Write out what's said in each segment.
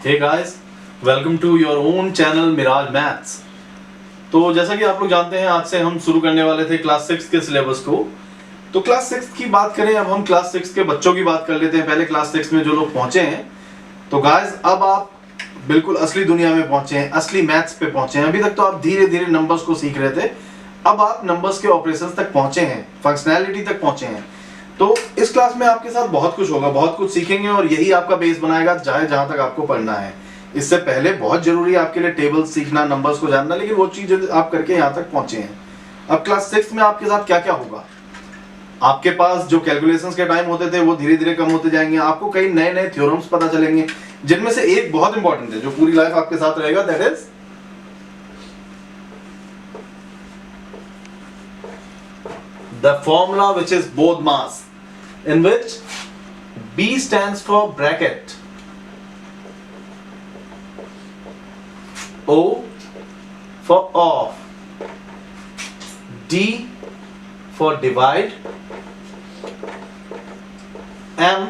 Hey guys, welcome to your own channel Miraj maths. तो जैसा कि आप लोग जानते हैं, आज से हम शुरू करने वाले थे क्लास 6 के सिलेबस को। तो क्लास 6 की बात करें, अब हम क्लास 6 के बच्चों की बात कर लेते हैं। पहले क्लास 6 में जो लोग पहुंचे हैं, तो गाइस अब आप बिल्कुल असली दुनिया में पहुंचे हैं, असली मैथ्स पे पहुंचे हैं। अभी तक तो आप धीरे धीरे नंबर्स को सीख रहे थे, अब आप नंबर्स के ऑपरेशंस तक पहुंचे हैं, फंक्शनैलिटी तक पहुंचे हैं। तो इस क्लास में आपके साथ बहुत कुछ होगा, बहुत कुछ सीखेंगे और यही आपका बेस बनाएगा चाहे जहां तक आपको पढ़ना है। इससे पहले बहुत जरूरी है आपके लिए टेबल्स सीखना, नंबर्स को जानना, लेकिन वो चीज आप करके यहाँ तक पहुंचे हैं। अब क्लास 6 में आपके साथ क्या क्या होगा, आपके पास जो कैलकुलेशंस के टाइम होते थे वो धीरे धीरे कम होते जाएंगे। आपको कई नए नए थ्योरम्स पता चलेंगे, जिनमें से एक बहुत इंपॉर्टेंट है जो पूरी लाइफ आपके साथ रहेगा, that is the formula which is BODMAS, in which B stands for bracket, O for off, D for divide, M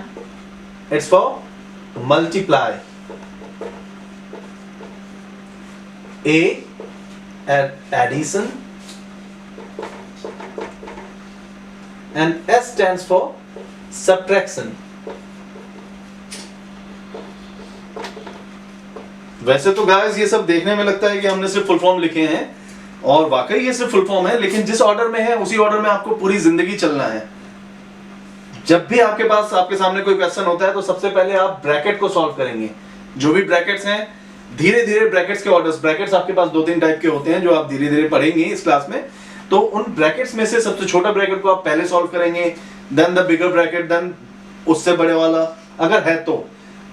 it's for multiply, A addition, and S stands for subtraction। वैसे तो guys ये सब देखने में लगता है कि हमने सिर्फ फुल फॉर्म लिखे हैं, और वाकई ये सिर्फ फुल फॉर्म है, लेकिन जिस ऑर्डर में है उसी ऑर्डर में आपको पूरी जिंदगी चलना है। जब भी आपके पास आपके सामने कोई क्वेश्चन होता है तो सबसे पहले आप ब्रैकेट को सॉल्व करेंगे। जो भी ब्रैकेट्स हैं, धीरे धीरे ब्रैकेट्स के ऑर्डर्स, ब्रैकेट्स आपके पास 2-3 टाइप के होते हैं जो आप धीरे धीरे पढ़ेंगे इस क्लास में। तो उन ब्रैकेट्स में से सबसे छोटा ब्रैकेट को आप पहले सॉल्व करेंगे, then the bigger bracket, then उससे बड़े वाला अगर है तो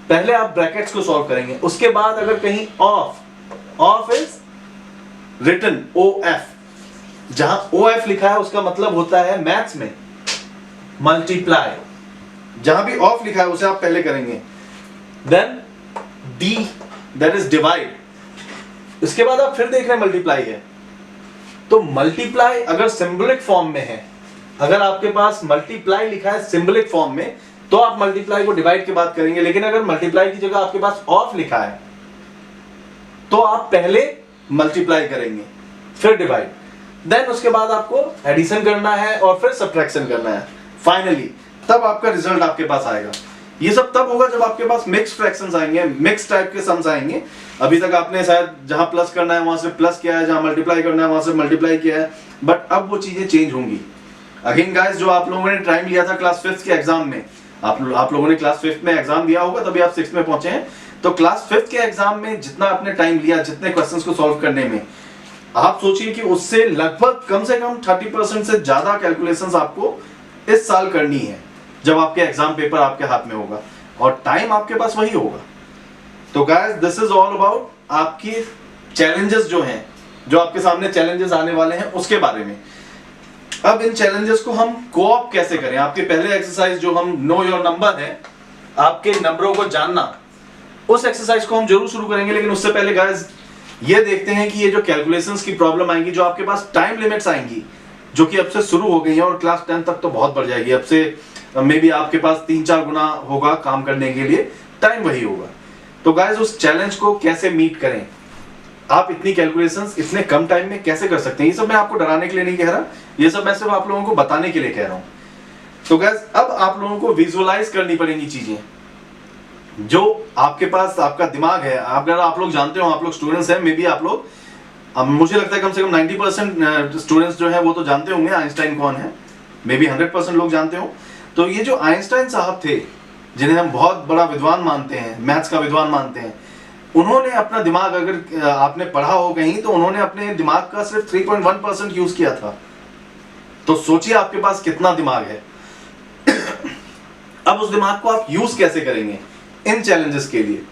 पहले आप ब्रैकेट्स को सॉल्व करेंगे। उसके बाद अगर कहीं ऑफ इज रिटन OF, जहां OF लिखा है उसका मतलब होता है मैथ्स में मल्टीप्लाई। जहां भी ऑफ लिखा है उसे आप पहले करेंगे। Then D that is divide, इसके बाद आप फिर देख रहे हैं मल्टीप्लाई है। तो मल्टीप्लाई अगर सिंबलिक फॉर्म में है, अगर आपके पास मल्टीप्लाई लिखा है सिंबलिक फॉर्म में, तो आप मल्टीप्लाई को डिवाइड के बाद करेंगे। लेकिन अगर मल्टीप्लाई की जगह आपके पास ऑफ लिखा है तो आप पहले मल्टीप्लाई करेंगे फिर डिवाइड, देन उसके बाद आपको एडिशन करना है और फिर सब्ट्रैक्शन करना है। फाइनली तब आपका रिजल्ट आपके पास आएगा। ये सब तब होगा जब आपके पास मिक्स फ्रैक्शंस आएंगे, मिक्स टाइप के सम्स आएंगे। अभी तक आपने शायद जहां प्लस करना है वहां से प्लस किया है, जहां मल्टीप्लाई करना है वहां से मल्टीप्लाई किया है, बट अब वो चीजें चेंज होंगी। अगेन गाइस, जो आप लोगों ने टाइम लिया था क्लास 5 के एग्जाम में, आप लोगों ने क्लास 5 में एग्जाम दिया होगा तभी आप 6 में पहुंचे हैं। तो क्लास 5 के एग्जाम में जितना आपने टाइम लिया, जितने क्वेश्चंस को सॉल्व करने में, आप सोचिए कि उससे लगभग कम से कम 30% से ज्यादा कैलकुलेशंस आपको इस साल करनी है, जब आपके एग्जाम पेपर आपके हाथ में होगा और टाइम आपके पास वही होगा। तो guys, this is all about आपकी चैलेंजेस जो हैं, जो आपके सामने चैलेंजेस आने वाले हैं उसके बारे में। अब इन चैलेंजेस को हम कोऑप कैसे करें, आपके पहले एक्सरसाइज जो हम नो योर नंबर है, आपके नंबरों को जानना, उस एक्सरसाइज को हम जरूर शुरू करेंगे। लेकिन उससे पहले गाइस ये देखते हैं कि ये जो कैलकुलेशंस की प्रॉब्लम आएंगी, जो आपके पास टाइम लिमिट्स आएंगी, जो कि अब से शुरू हो गई हैं और क्लास 10 तक तो बहुत बढ़ जाएगी। अब से मे बी आपके पास 3-4 गुना होगा काम करने के लिए, टाइम वही होगा। तो गाइस उस चैलेंज को कैसे मीट करें, आप इतनी कैलकुलेशंस इतने कम टाइम में कैसे कर सकते हैं, ये सब मैं आपको डराने के लिए नहीं कह रहा, ये सब मैं सिर्फ आप लोगों को बताने के लिए कह रहा हूं। तो गाइस अब आप लोगों को विजुअलाइज करनी पड़ेंगी चीजें, जो आपके पास आपका दिमाग है। अगर आप लोग जानते हो, आप लोग स्टूडेंट्स हैं, मे बी आप लोग, मुझे लगता है कम से कम 90% स्टूडेंट्स जो है वो तो जानते होंगे आइंस्टाइन कौन है, मे बी 100% लोग जानते हो। तो ये जो आइंस्टाइन साहब थे, जिन्हें हम बहुत बड़ा विद्वान मानते हैं, मैथ्स का विद्वान मानते हैं, उन्होंने अपना दिमाग, अगर आपने पढ़ा हो कहीं, तो उन्होंने अपने दिमाग का सिर्फ 3.1% यूज किया था। तो सोचिए आपके पास कितना दिमाग है। अब उस दिमाग को आप यूज कैसे करेंगे इन चैलेंजेस के लिए।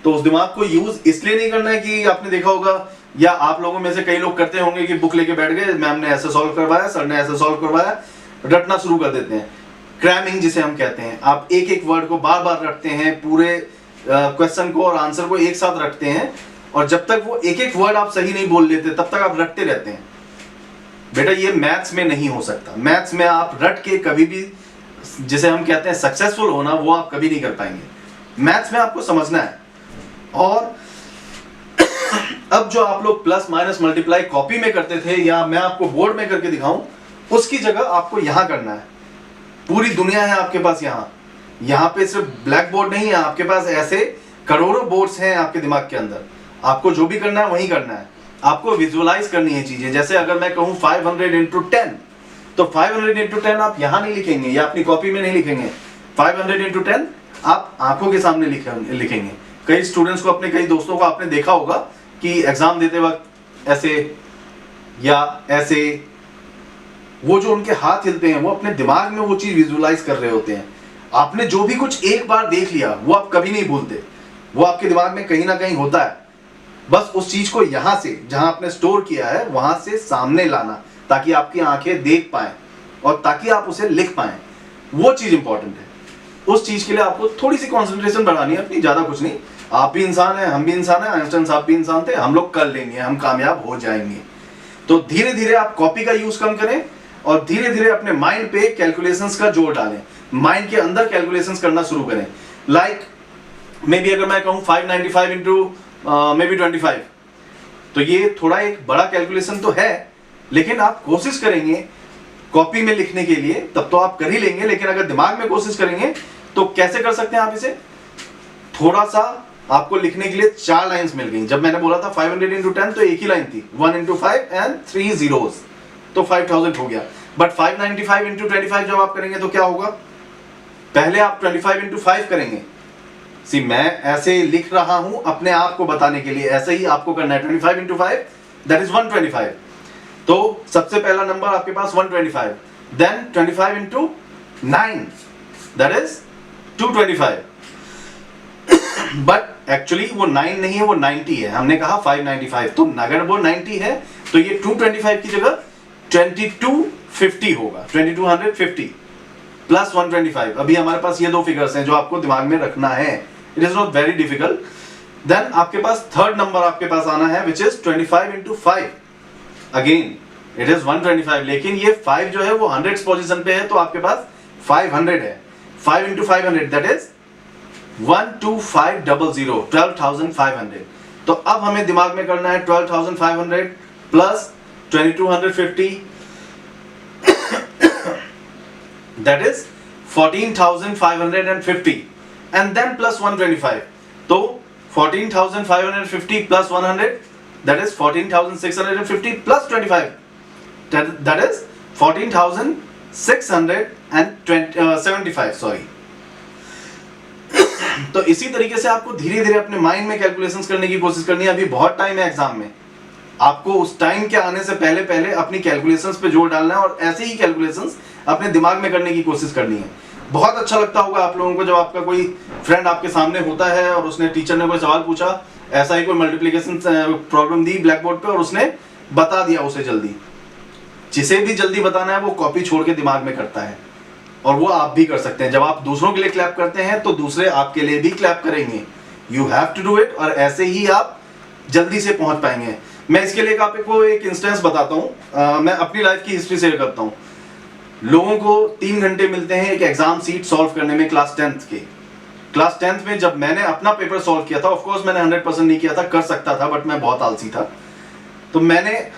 तो उस दिमाग को यूज इसलिए नहीं करना है कि आपने देखा होगा, या आप लोगों में से कई लोग करते होंगे कि बुक लेके बैठ गए, मैम ने ऐसे सॉल्व करवाया, सर ने ऐसे सॉल्व करवाया, रटना शुरू कर देते हैं। क्रैमिंग जिसे हम कहते हैं, आप एक एक वर्ड को बार बार रटते हैं, पूरे क्वेश्चन को और आंसर को एक साथ रटते हैं, और जब तक वो एक एक वर्ड आप सही नहीं बोल लेते तब तक आप रटते रहते हैं। बेटा ये मैथ्स में नहीं हो सकता। मैथ्स में आप रट के कभी भी, जिसे हम कहते हैं सक्सेसफुल होना, वो आप कभी नहीं कर पाएंगे। मैथ्स में आपको समझना है, और अब जो आप लोग प्लस माइनस मल्टीप्लाई कॉपी में करते थे या मैं आपको बोर्ड में करके दिखाऊं, उसकी जगह आपको यहां करना है। पूरी दुनिया है आपके पास यहाँ पे सिर्फ ब्लैक बोर्ड नहीं है, आपके पास ऐसे करोड़ों बोर्ड्स हैं आपके दिमाग के अंदर। आपको जो भी करना है वही करना है, आपको विजुअलाइज करनी है चीजें। जैसे अगर मैं कहूं 500 into 10, तो 500 into 10 आप यहां नहीं लिखेंगे या अपनी कॉपी में नहीं लिखेंगे। 500 into 10 आप आंखों के सामने लिखेंगे। कई स्टूडेंट्स को, अपने कई दोस्तों को आपने देखा होगा कि एग्जाम देते वक्त ऐसे या ऐसे, वो जो उनके हाथ हिलते हैं वो अपने दिमाग में वो चीज विजुअलाइज कर रहे होते हैं। आपने जो भी कुछ एक बार देख लिया वो आप कभी नहीं भूलते, वो आपके दिमाग में कहीं ना कहीं होता है। बस उस चीज को यहां से, जहां आपने स्टोर किया है, वहां से सामने लाना, ताकि आपकी आंखें देख पाए और ताकि आप उसे लिख पाए। वो चीज इंपॉर्टेंट है। उस चीज के लिए आपको थोड़ी सी कंसंट्रेशन बढ़ानी है अपनी, ज्यादा कुछ नहीं। आप भी इंसान हैं, हम भी इंसान हैं, आइंस्टाइन साहब भी इंसान थे। हम लोग कर लेंगे, हम कामयाब हो जाएंगे। तो धीरे धीरे आप कॉपी का यूज कम करें और धीरे धीरे अपने माइंड पे कैलकुलेशंस का जोर डालें। माइंड के अंदर कैलकुलेशंस करना शुरू करें। लाइक मे बी अगर मैं कहूं 595 इंटू मे बी 25, तो ये थोड़ा एक बड़ा कैलकुलेशन तो है, लेकिन आप कोशिश करेंगे कॉपी में लिखने के लिए तब तो आप कर ही लेंगे। लेकिन अगर दिमाग में कोशिश करेंगे तो कैसे कर सकते हैं आप इसे? थोड़ा सा आपको लिखने के लिए 4 लाइंस मिल गई। जब मैंने बोला था 500 into 10 तो एक ही लाइन थी, 1 into 5 and 3 zeros, तो 5000 हो गया। बट 595 into 25 जब आप करेंगे तो क्या होगा? पहले आप 25 into 5 करेंगे। सी मैं ऐसे लिख रहा हूं अपने आप को बताने के लिए, ऐसे ही आपको करना है। 25 into 5 that is 125। तो सबसे पहला नंबर आपके पास 125, then 25 into 9 that is 225। But actually वो 9 नहीं है, वो 90 है। हमने कहा 595, तो अगर वो 90 है तो ये 225 की जगह 2250 होगा। 2250 प्लस 125। अभी हमारे पास ये दो फिगर्स हैं जो आपको दिमाग में रखना है। It is not very difficult. Then आपके पास थर्ड नंबर आपके पास आना है which is 25 into 5। Again it is 125, लेकिन ये 5 जो है वो 100 पोजीशन पे है, तो आपके पास 500 है। 5 into 500 दैट इज 12500, 12500। तो अब हमें दिमाग में करना है 12500 plus 2250 that is 14550 and then plus 125। तो 14550 plus 100 that is 14650 plus 25 that is 14675 sorry. तो इसी तरीके से आपको धीरे धीरे अपने माइंड में कैलकुलेशंस करने की कोशिश करनी है। अभी बहुत टाइम है एग्जाम में, आपको उस टाइम के आने से पहले पहले अपनी कैलकुलेशंस पे जोर डालना है और ऐसे ही कैलकुलेशंस अपने दिमाग में करने की कोशिश करनी है। बहुत अच्छा लगता होगा आप लोगों को जब आपका कोई फ्रेंड आपके सामने होता है और उसने, टीचर ने कोई सवाल पूछा, ऐसा ही कोई मल्टीप्लिकेशन प्रॉब्लम दी ब्लैक बोर्ड पे और उसने बता दिया उसे जल्दी। जिसे भी जल्दी बताना है वो कॉपी छोड़ के दिमाग में करता है, और वो आप भी कर सकते हैं। जब आप दूसरों के लिए क्लैप करते हैं तो दूसरे आपके लिए भी क्लैप करेंगे। You have to do it, और ऐसे ही आप जल्दी से पहुंच पाएंगे। मैं इसके लिए आपको एक इंस्टेंस बताता हूं। मैं अपनी लाइफ की हिस्ट्री शेयर करता हूं। लोगों को 3 घंटे मिलते हैं एक एग्जाम सीट सॉल्व करने में क्लास 10th के। क्लास 10th में जब मैंने अपना पेपर सॉल्व किया था, ऑफ कोर्स मैंने 100% नहीं किया था, कर सकता था बट मैं बहुत आलसी था, तो मैंने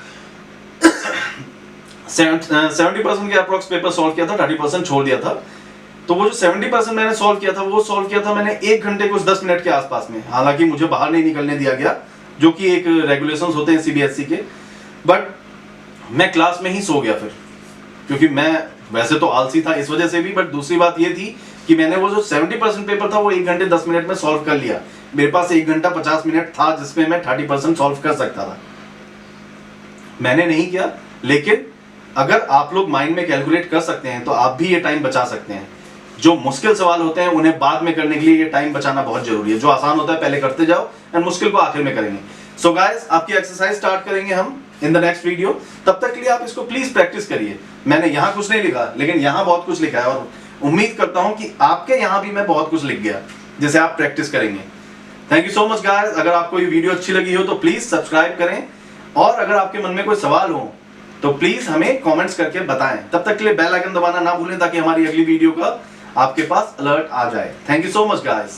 70% के अप्रोक्स पेपर सॉल्व किया था, 30% छोड़ दिया था। तो वो जो 70% मैंने सॉल्व किया था, वो सॉल्व किया था मैंने 1 घंटे कुछ 10 मिनट के आसपास में। हालांकि मुझे बाहर नहीं निकलने दिया गया, जो कि एक रेगुलेशंस होते हैं सीबीएसई के, बट मैं क्लास में ही सो गया फिर, क्योंकि मैं वैसे तो आलसी था इस वजह से भी, बट दूसरी बात ये थी कि मैंने वो जो 70% पेपर था वो 1 घंटे 10 मिनट में सॉल्व कर लिया। मेरे पास 1 घंटा 50 मिनट था जिसमें मैं 30% सॉल्व कर सकता था। मैंने नहीं किया, लेकिन अगर आप लोग माइंड में कैलकुलेट कर सकते हैं तो आप भी ये टाइम बचा सकते हैं। जो मुश्किल सवाल होते हैं उन्हें बाद में करने के लिए ये टाइम बचाना बहुत जरूरी है। जो आसान होता है पहले करते जाओ एंड मुश्किल को आखिर में करेंगे। सो गाइस, आपकी एक्सरसाइज स्टार्ट करेंगे हम इन द नेक्स्ट वीडियो। तब तक के लिए आप इसको प्लीज प्रैक्टिस करिए। मैंने यहाँ कुछ नहीं लिखा, लेकिन यहाँ बहुत कुछ लिखा है, और उम्मीद करता हूँ कि आपके यहाँ भी मैं बहुत कुछ लिख गया जिसे आप प्रैक्टिस करेंगे। Thank you so much guys. अगर आपको ये वीडियो अच्छी लगी हो तो प्लीज सब्सक्राइब करें, और अगर आपके मन में कोई सवाल हो तो प्लीज हमें कमेंट्स करके बताएं। तब तक के लिए बेल आइकन दबाना ना भूलें ताकि हमारी अगली वीडियो का आपके पास अलर्ट आ जाए। Thank you so much guys.